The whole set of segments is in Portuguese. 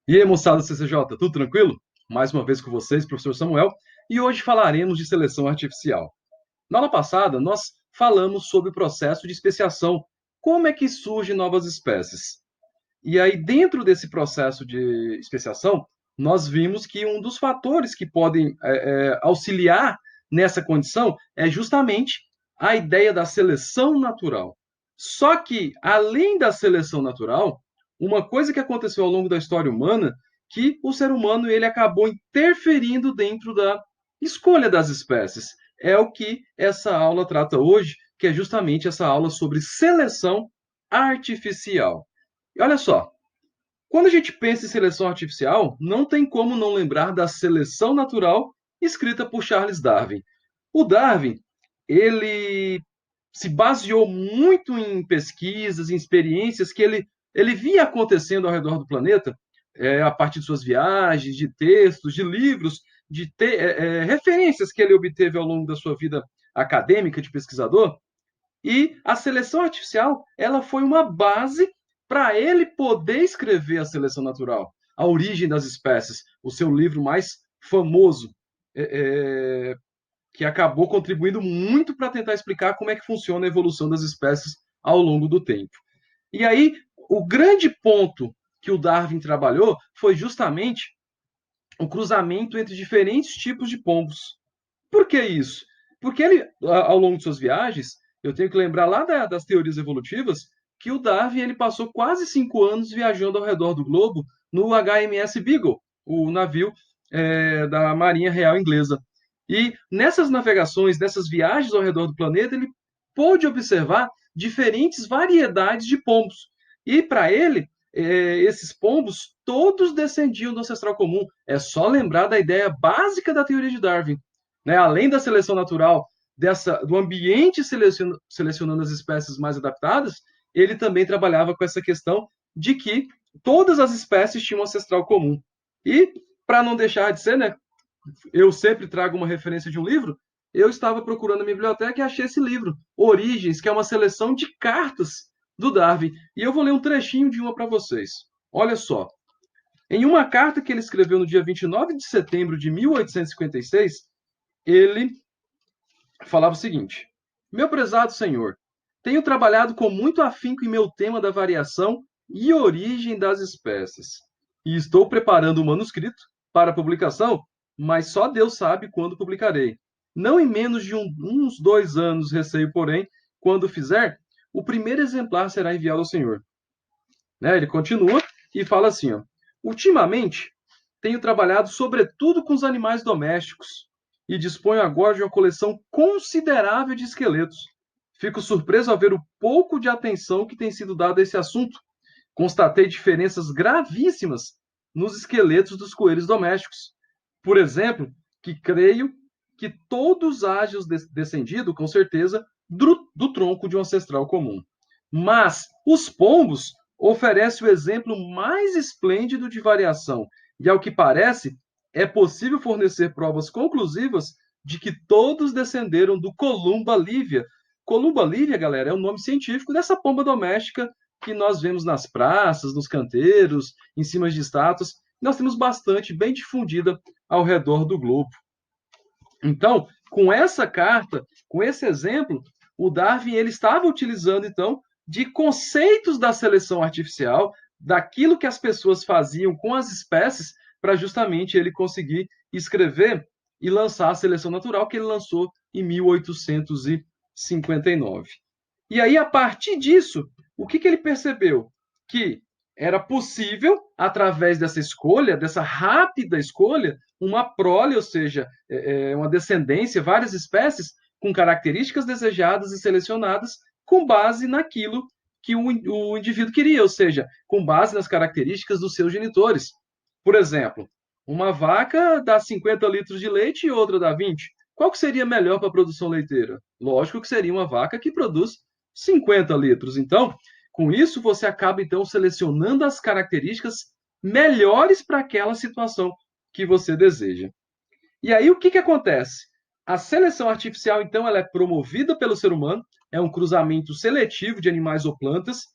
E aí, moçada do CCJ, tudo tranquilo? Mais uma vez com vocês, professor Samuel, e hoje falaremos de seleção artificial. Na aula passada, nós falamos sobre o processo de especiação, como é que surgem novas espécies. E aí, dentro desse processo de especiação, nós vimos que um dos fatores que podem auxiliar nessa condição é justamente a ideia da seleção natural. Só que, além da seleção natural, uma coisa que aconteceu ao longo da história humana, que o ser humano ele acabou interferindo dentro da escolha das espécies. É o que essa aula trata hoje, que é justamente essa aula sobre seleção artificial. E olha só, quando a gente pensa em seleção artificial, não tem como não lembrar da seleção natural escrita por Charles Darwin. O Darwin, ele se baseou muito em pesquisas, em experiências que ele via acontecendo ao redor do planeta, a partir de suas viagens, de textos, de livros, referências que ele obteve ao longo da sua vida acadêmica de pesquisador. E a seleção artificial, ela foi uma base para ele poder escrever a seleção natural, a origem das espécies, o seu livro mais famoso, é, é, que acabou contribuindo muito para tentar explicar como é que funciona a evolução das espécies ao longo do tempo. E aí, o grande ponto que o Darwin trabalhou foi justamente o cruzamento entre diferentes tipos de pombos. Por que isso? Porque ele, ao longo de suas viagens, eu tenho que lembrar lá das teorias evolutivas, que o Darwin ele passou quase 5 anos viajando ao redor do globo no HMS Beagle, o navio da Marinha Real Inglesa. E nessas navegações, nessas viagens ao redor do planeta, ele pôde observar diferentes variedades de pombos. E para ele, esses pombos todos descendiam do ancestral comum. É só lembrar da ideia básica da teoria de Darwin, né? Além da seleção natural, do ambiente selecionando as espécies mais adaptadas, ele também trabalhava com essa questão de que todas as espécies tinham um ancestral comum. E, para não deixar de ser, né, eu sempre trago uma referência de um livro, eu estava procurando na minha biblioteca e achei esse livro, Origens, que é uma seleção de cartas do Darwin. E eu vou ler um trechinho de uma para vocês. Olha só. Em uma carta que ele escreveu no dia 29 de setembro de 1856, ele falava o seguinte: Meu prezado senhor, tenho trabalhado com muito afinco em meu tema da variação e origem das espécies, e estou preparando um manuscrito para publicação, mas só Deus sabe quando publicarei. Não em menos de uns 2 anos, receio, porém, quando fizer, o primeiro exemplar será enviado ao senhor. Né? Ele continua e fala assim: ó, ultimamente, tenho trabalhado sobretudo com os animais domésticos e disponho agora de uma coleção considerável de esqueletos. Fico surpreso ao ver o pouco de atenção que tem sido dada a esse assunto. Constatei diferenças gravíssimas nos esqueletos dos coelhos domésticos. Por exemplo, que creio que todos hajam descendido, com certeza, do tronco de um ancestral comum. Mas os pombos oferecem o exemplo mais esplêndido de variação, e, ao que parece, é possível fornecer provas conclusivas de que todos descenderam do Columba livia. Columba livia, galera, é o nome científico dessa pomba doméstica que nós vemos nas praças, nos canteiros, em cima de estátuas. Nós temos bastante, bem difundida ao redor do globo. Então, com essa carta, com esse exemplo, o Darwin ele estava utilizando, então, de conceitos da seleção artificial, daquilo que as pessoas faziam com as espécies, para justamente ele conseguir escrever e lançar a seleção natural, que ele lançou em 1859. E aí, a partir disso, o que ele percebeu? Que era possível, através dessa escolha, dessa rápida escolha, uma prole, ou seja, uma descendência, várias espécies com características desejadas e selecionadas com base naquilo que o indivíduo queria, ou seja, com base nas características dos seus genitores. Por exemplo, uma vaca dá 50 litros de leite e outra dá 20. Qual que seria melhor para a produção leiteira? Lógico que seria uma vaca que produz 50 litros. Então, com isso, você acaba então selecionando as características melhores para aquela situação que você deseja. E aí o que acontece? A seleção artificial, então, ela é promovida pelo ser humano, é um cruzamento seletivo de animais ou plantas,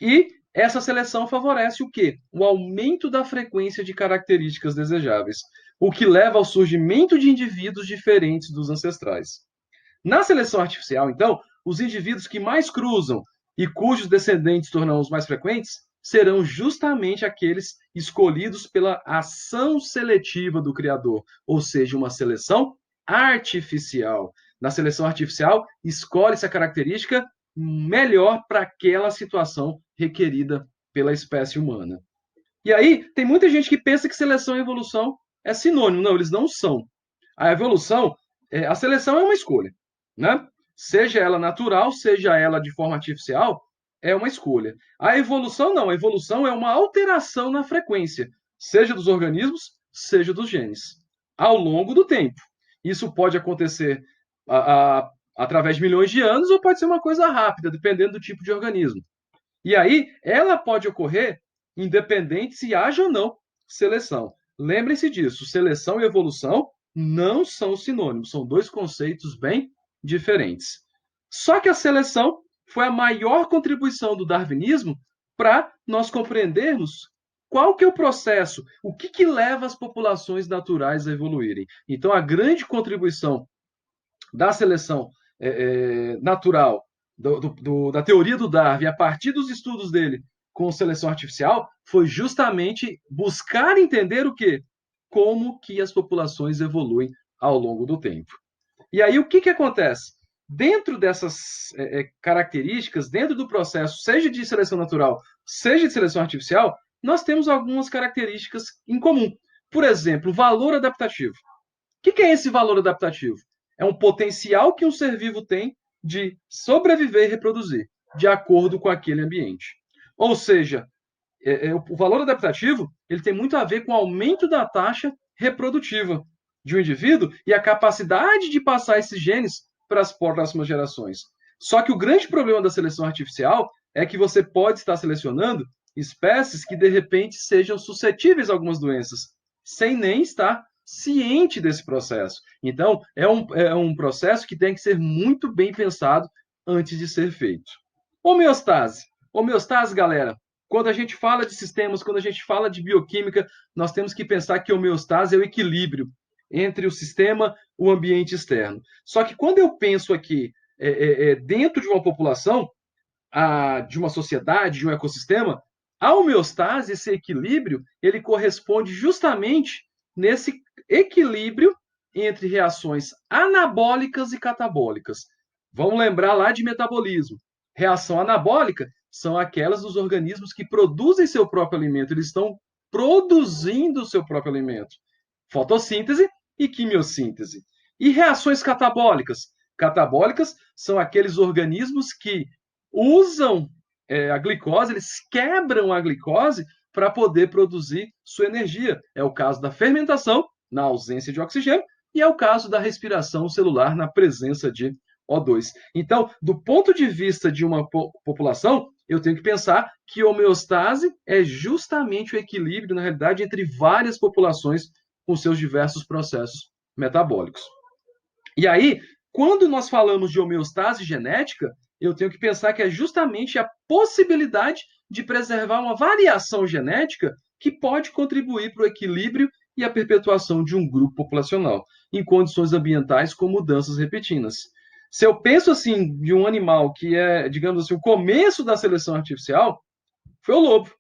e essa seleção favorece o quê? O aumento da frequência de características desejáveis, o que leva ao surgimento de indivíduos diferentes dos ancestrais. Na seleção artificial, então, os indivíduos que mais cruzam e cujos descendentes tornam os mais frequentes serão justamente aqueles escolhidos pela ação seletiva do Criador, ou seja, uma seleção artificial. Na seleção artificial, escolhe-se a característica melhor para aquela situação requerida pela espécie humana. E aí, tem muita gente que pensa que seleção e evolução é sinônimo. Não, eles não são. A evolução, a seleção é uma escolha, né? Seja ela natural, seja ela de forma artificial, é uma escolha. A evolução não, a evolução é uma alteração na frequência, seja dos organismos, seja dos genes, ao longo do tempo. Isso pode acontecer através de milhões de anos ou pode ser uma coisa rápida, dependendo do tipo de organismo. E aí, ela pode ocorrer independente se haja ou não seleção. Lembrem-se disso, seleção e evolução não são sinônimos, são dois conceitos bem diferentes. Só que a seleção foi a maior contribuição do darwinismo para nós compreendermos qual que é o processo, o que leva as populações naturais a evoluírem. Então, a grande contribuição da seleção natural, da teoria do Darwin, a partir dos estudos dele com seleção artificial, foi justamente buscar entender o quê? Como que as populações evoluem ao longo do tempo. E aí, o que acontece? Dentro dessas características, dentro do processo, seja de seleção natural, seja de seleção artificial, nós temos algumas características em comum. Por exemplo, valor adaptativo. O que é esse valor adaptativo? É um potencial que um ser vivo tem de sobreviver e reproduzir, de acordo com aquele ambiente. Ou seja, o valor adaptativo ele tem muito a ver com o aumento da taxa reprodutiva de um indivíduo e a capacidade de passar esses genes para as próximas gerações. Só que o grande problema da seleção artificial é que você pode estar selecionando espécies que, de repente, sejam suscetíveis a algumas doenças, sem nem estar ciente desse processo. Então, é um processo que tem que ser muito bem pensado antes de ser feito. Homeostase. Homeostase, galera, quando a gente fala de sistemas, quando a gente fala de bioquímica, nós temos que pensar que homeostase é o equilíbrio entre o sistema e o ambiente externo. Só que quando eu penso aqui dentro de uma população, de uma sociedade, de um ecossistema, a homeostase, esse equilíbrio, ele corresponde justamente nesse equilíbrio entre reações anabólicas e catabólicas. Vamos lembrar lá de metabolismo. Reação anabólica são aquelas dos organismos que produzem seu próprio alimento, eles estão produzindo o seu próprio alimento. Fotossíntese e quimiossíntese. E reações catabólicas? Catabólicas são aqueles organismos que usam a glicose, eles quebram a glicose para poder produzir sua energia. É o caso da fermentação, na ausência de oxigênio, e é o caso da respiração celular na presença de O2. Então, do ponto de vista de uma população, eu tenho que pensar que homeostase é justamente o equilíbrio, na realidade, entre várias populações com seus diversos processos metabólicos. E aí, quando nós falamos de homeostase genética, eu tenho que pensar que é justamente a possibilidade de preservar uma variação genética que pode contribuir para o equilíbrio e a perpetuação de um grupo populacional, em condições ambientais com mudanças repentinas. Se eu penso assim de um animal que é, digamos assim, o começo da seleção artificial, foi o lobo.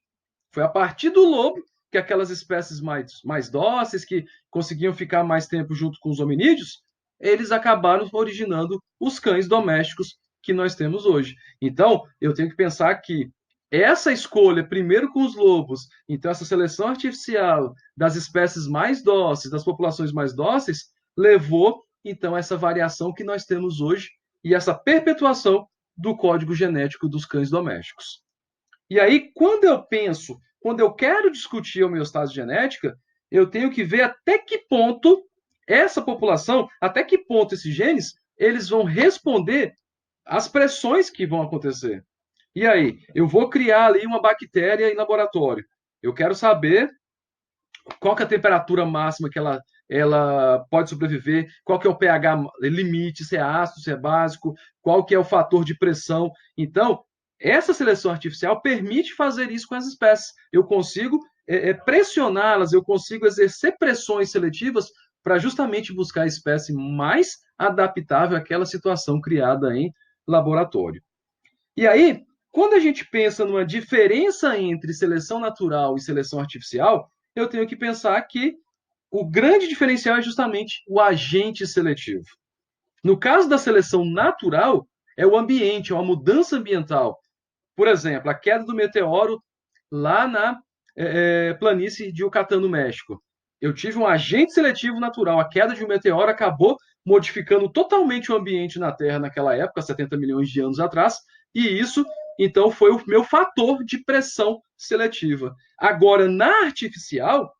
Foi a partir do lobo que aquelas espécies mais dóceis, que conseguiam ficar mais tempo junto com os hominídeos, eles acabaram originando os cães domésticos que nós temos hoje. Então, eu tenho que pensar que essa escolha, primeiro com os lobos, então essa seleção artificial das espécies mais dóceis, das populações mais dóceis, levou, então, essa variação que nós temos hoje e essa perpetuação do código genético dos cães domésticos. E aí, quando eu quero discutir a homeostase genética, eu tenho que ver até que ponto essa população, até que ponto esses genes, eles vão responder às pressões que vão acontecer. E aí, eu vou criar ali uma bactéria em laboratório. Eu quero saber qual que é a temperatura máxima que ela pode sobreviver, qual que é o pH limite, se é ácido, se é básico, qual que é o fator de pressão. Então, Essa seleção artificial permite fazer isso com as espécies. Eu consigo pressioná-las, eu consigo exercer pressões seletivas para justamente buscar a espécie mais adaptável àquela situação criada em laboratório. E aí, quando a gente pensa numa diferença entre seleção natural e seleção artificial, eu tenho que pensar que o grande diferencial é justamente o agente seletivo. No caso da seleção natural, é o ambiente, é uma mudança ambiental. Por exemplo, a queda do meteoro lá na planície de Yucatán, no México. Eu tive um agente seletivo natural. A queda de um meteoro acabou modificando totalmente o ambiente na Terra naquela época, 70 milhões de anos atrás, e isso, então, foi o meu fator de pressão seletiva. Agora, na artificial,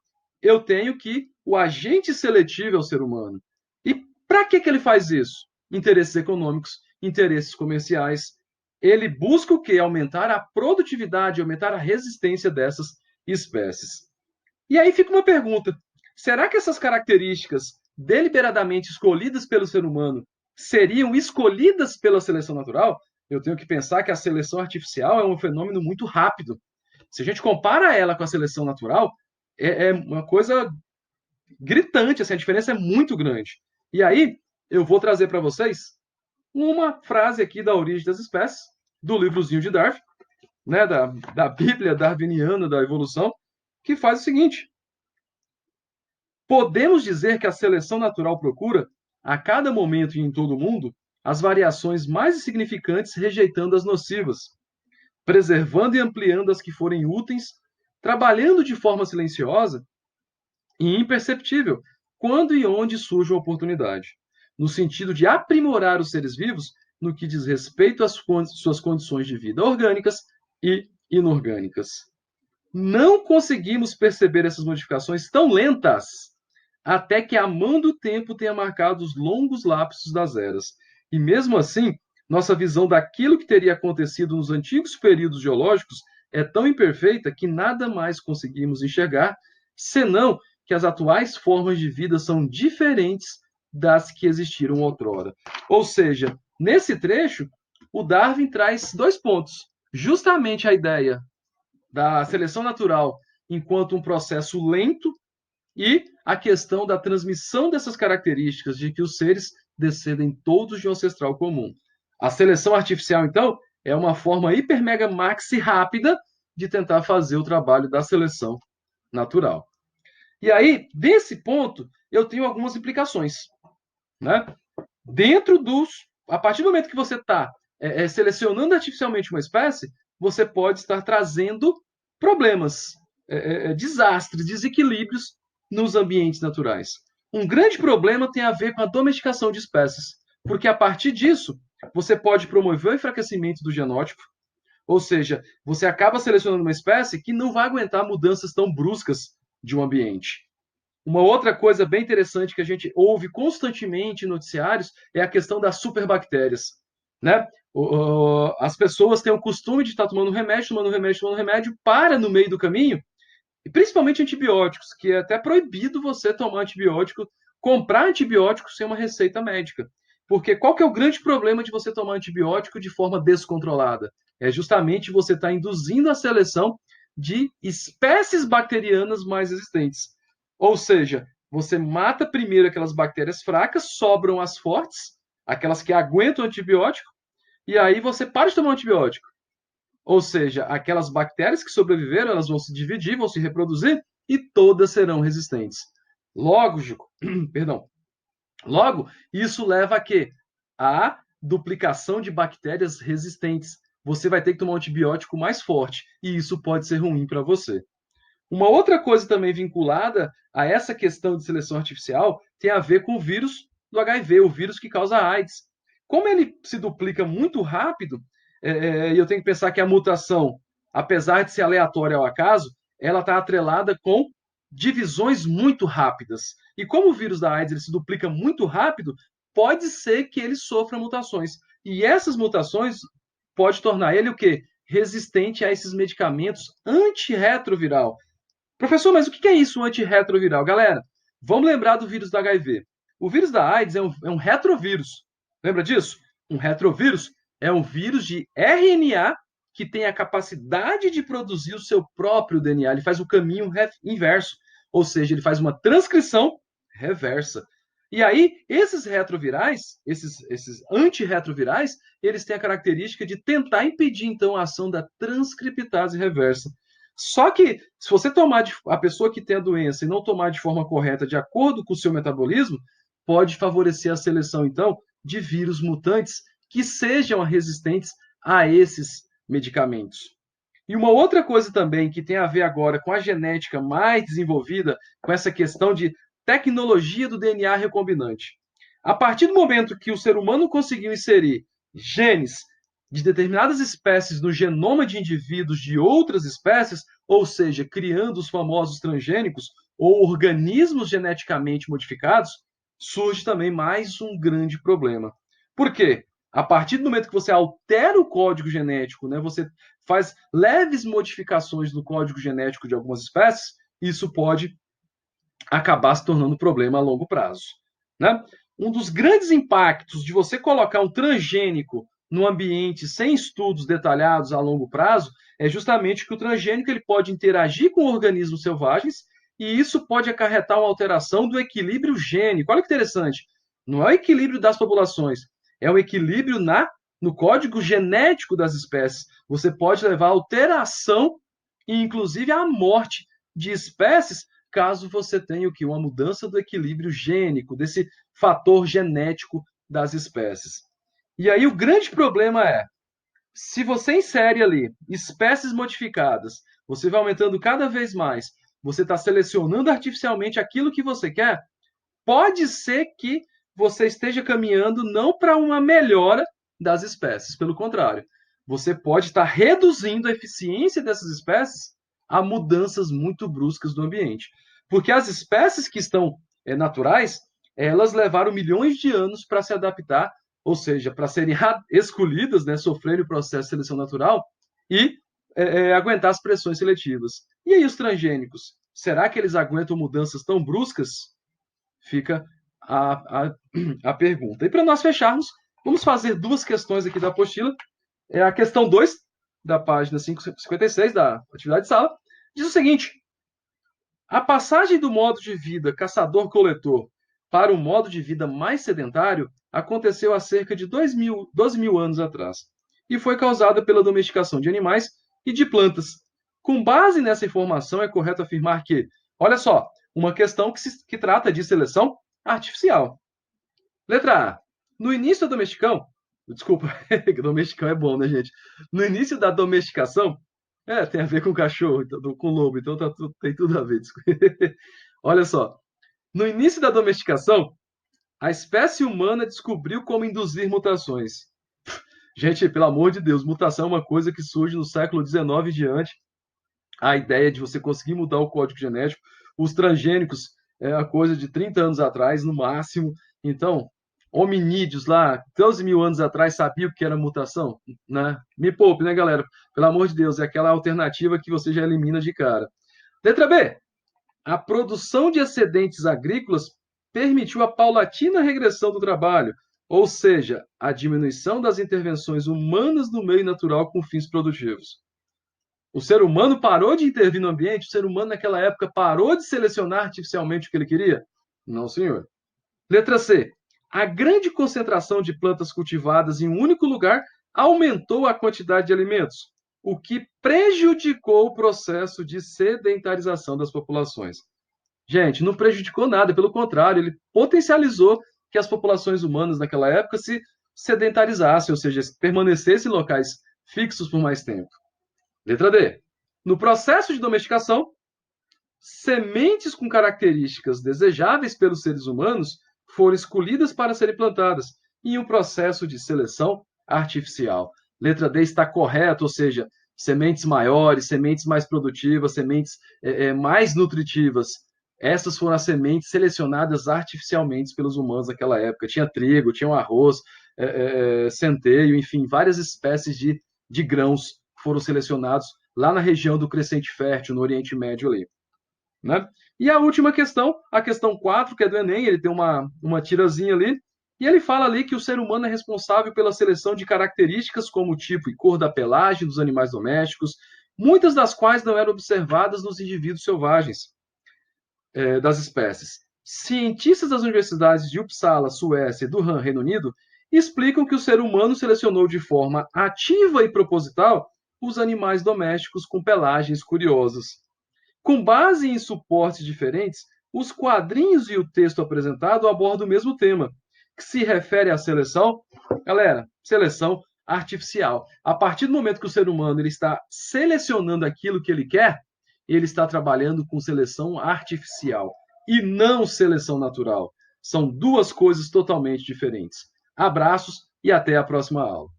eu tenho que o agente seletivo é o ser humano. E para que ele faz isso? Interesses econômicos, interesses comerciais. Ele busca o quê? Aumentar a produtividade, aumentar a resistência dessas espécies. E aí fica uma pergunta: será que essas características deliberadamente escolhidas pelo ser humano seriam escolhidas pela seleção natural? Eu tenho que pensar que a seleção artificial é um fenômeno muito rápido. Se a gente compara ela com a seleção natural, é uma coisa gritante, assim, a diferença é muito grande. E aí, eu vou trazer para vocês uma frase aqui da Origem das Espécies, do livrozinho de Darwin, né, da Bíblia darwiniana da evolução, que faz o seguinte: podemos dizer que a seleção natural procura, a cada momento e em todo o mundo, as variações mais insignificantes, rejeitando as nocivas, preservando e ampliando as que forem úteis, trabalhando de forma silenciosa e imperceptível, quando e onde surge uma oportunidade, no sentido de aprimorar os seres vivos no que diz respeito às suas condições de vida orgânicas e inorgânicas. Não conseguimos perceber essas modificações tão lentas até que a mão do tempo tenha marcado os longos lapsos das eras. E mesmo assim, nossa visão daquilo que teria acontecido nos antigos períodos geológicos é tão imperfeita que nada mais conseguimos enxergar, senão que as atuais formas de vida são diferentes das que existiram outrora. Ou seja, nesse trecho, o Darwin traz dois pontos. Justamente a ideia da seleção natural enquanto um processo lento e a questão da transmissão dessas características de que os seres descendem todos de um ancestral comum. A seleção artificial, então, é uma forma hiper mega maxi rápida de tentar fazer o trabalho da seleção natural. E aí, desse ponto, eu tenho algumas implicações, né? Dentro dos, a partir do momento que você está selecionando artificialmente uma espécie, você pode estar trazendo problemas, desastres, desequilíbrios nos ambientes naturais. Um grande problema tem a ver com a domesticação de espécies, porque a partir disso você pode promover o enfraquecimento do genótipo, ou seja, você acaba selecionando uma espécie que não vai aguentar mudanças tão bruscas de um ambiente. Uma outra coisa bem interessante que a gente ouve constantemente em noticiários é a questão das superbactérias, né? As pessoas têm o costume de estar tomando remédio, para no meio do caminho, e principalmente antibióticos, que é até proibido você tomar antibiótico, comprar antibiótico sem uma receita médica. Porque qual que é o grande problema de você tomar antibiótico de forma descontrolada? É justamente você estar induzindo a seleção de espécies bacterianas mais resistentes. Ou seja, você mata primeiro aquelas bactérias fracas, sobram as fortes, aquelas que aguentam o antibiótico, e aí você para de tomar o antibiótico. Ou seja, aquelas bactérias que sobreviveram, elas vão se dividir, vão se reproduzir e todas serão resistentes. Logo, perdão. Logo, isso leva a quê? A duplicação de bactérias resistentes. Você vai ter que tomar um antibiótico mais forte e isso pode ser ruim para você. Uma outra coisa também vinculada a essa questão de seleção artificial tem a ver com o vírus do HIV, o vírus que causa AIDS. Como ele se duplica muito rápido, eu tenho que pensar que a mutação, apesar de ser aleatória ao acaso, ela está atrelada com divisões muito rápidas. E como o vírus da AIDS ele se duplica muito rápido, pode ser que ele sofra mutações. E essas mutações pode tornar ele o quê? Resistente a esses medicamentos antirretroviral. Professor, mas o que é isso, um antirretroviral? Galera, vamos lembrar do vírus da HIV. O vírus da AIDS é um retrovírus. Lembra disso? Um retrovírus é um vírus de RNA que tem a capacidade de produzir o seu próprio DNA. Ele faz o caminho inverso, ou seja, ele faz uma transcrição reversa. E aí, esses retrovirais, esses antirretrovirais, eles têm a característica de tentar impedir, então, a ação da transcriptase reversa. Só que, se você tomar a pessoa que tem a doença e não tomar de forma correta, de acordo com o seu metabolismo, pode favorecer a seleção, então, de vírus mutantes que sejam resistentes a esses medicamentos. E uma outra coisa também que tem a ver agora com a genética mais desenvolvida, com essa questão de tecnologia do DNA recombinante. A partir do momento que o ser humano conseguiu inserir genes de determinadas espécies no genoma de indivíduos de outras espécies, ou seja, criando os famosos transgênicos ou organismos geneticamente modificados, surge também mais um grande problema. Por quê? A partir do momento que você altera o código genético, né, você faz leves modificações no código genético de algumas espécies, isso pode acabar se tornando um problema a longo prazo. Né? Um dos grandes impactos de você colocar um transgênico no ambiente sem estudos detalhados a longo prazo é justamente que o transgênico ele pode interagir com organismos selvagens e isso pode acarretar uma alteração do equilíbrio gênico. Olha que interessante. Não é o equilíbrio das populações, é o equilíbrio no código genético das espécies. Você pode levar a alteração e, inclusive, à morte de espécies caso você tenha o que? Uma mudança do equilíbrio gênico, desse fator genético das espécies. E aí o grande problema é, se você insere ali espécies modificadas, você vai aumentando cada vez mais, você está selecionando artificialmente aquilo que você quer, pode ser que você esteja caminhando não para uma melhora das espécies, pelo contrário, você pode estar reduzindo a eficiência dessas espécies a mudanças muito bruscas do ambiente. Porque as espécies que estão naturais, elas levaram milhões de anos para se adaptar, ou seja, para serem escolhidas, né, sofrerem o processo de seleção natural e aguentar as pressões seletivas. E aí os transgênicos? Será que eles aguentam mudanças tão bruscas? Fica a pergunta. E para nós fecharmos, vamos fazer duas questões aqui da apostila. É a questão 2, da página 556, da atividade de sala, diz o seguinte: a passagem do modo de vida caçador-coletor para o modo de vida mais sedentário aconteceu há cerca de 12 mil anos atrás e foi causada pela domesticação de animais e de plantas. Com base nessa informação, é correto afirmar que, olha só, uma questão que trata de seleção artificial. Letra A. No início da domesticação, desculpa, domesticão é bom, né, gente? No início da domesticação, tem a ver com cachorro, com lobo, então tem tudo a ver. Olha só. No início da domesticação, a espécie humana descobriu como induzir mutações. Gente, pelo amor de Deus, mutação é uma coisa que surge no século XIX e diante. A ideia de você conseguir mudar o código genético. Os transgênicos é a coisa de 30 anos atrás, no máximo. Então, hominídeos lá, 12 mil anos atrás, sabiam o que era mutação? Né? Me poupe, né, galera? Pelo amor de Deus, é aquela alternativa que você já elimina de cara. Letra B. A produção de excedentes agrícolas permitiu a paulatina regressão do trabalho, ou seja, a diminuição das intervenções humanas no meio natural com fins produtivos. O ser humano parou de intervir no ambiente? O ser humano, naquela época, parou de selecionar artificialmente o que ele queria? Não, senhor. Letra C. A grande concentração de plantas cultivadas em um único lugar aumentou a quantidade de alimentos, o que prejudicou o processo de sedentarização das populações. Gente, não prejudicou nada, pelo contrário, ele potencializou que as populações humanas naquela época se sedentarizassem, ou seja, permanecessem em locais fixos por mais tempo. Letra D. No processo de domesticação, sementes com características desejáveis pelos seres humanos foram escolhidas para serem plantadas em um processo de seleção artificial. Letra D está correto, ou seja, sementes maiores, sementes mais produtivas, sementes mais nutritivas. Essas foram as sementes selecionadas artificialmente pelos humanos naquela época. Tinha trigo, tinha arroz, centeio, enfim, várias espécies de grãos foram selecionados lá na região do Crescente Fértil, no Oriente Médio ali. Né? E a última questão, a questão 4, que é do Enem, ele tem uma tirazinha ali, E ele fala ali que o ser humano é responsável pela seleção de características como o tipo e cor da pelagem dos animais domésticos, muitas das quais não eram observadas nos indivíduos selvagens das espécies. Cientistas das universidades de Uppsala, Suécia, e Durham, Reino Unido, explicam que o ser humano selecionou de forma ativa e proposital os animais domésticos com pelagens curiosas. Com base em suportes diferentes, os quadrinhos e o texto apresentado abordam o mesmo tema, que se refere à seleção, galera, seleção artificial. A partir do momento que o ser humano ele está selecionando aquilo que ele quer, ele está trabalhando com seleção artificial e não seleção natural. São duas coisas totalmente diferentes. Abraços e até a próxima aula.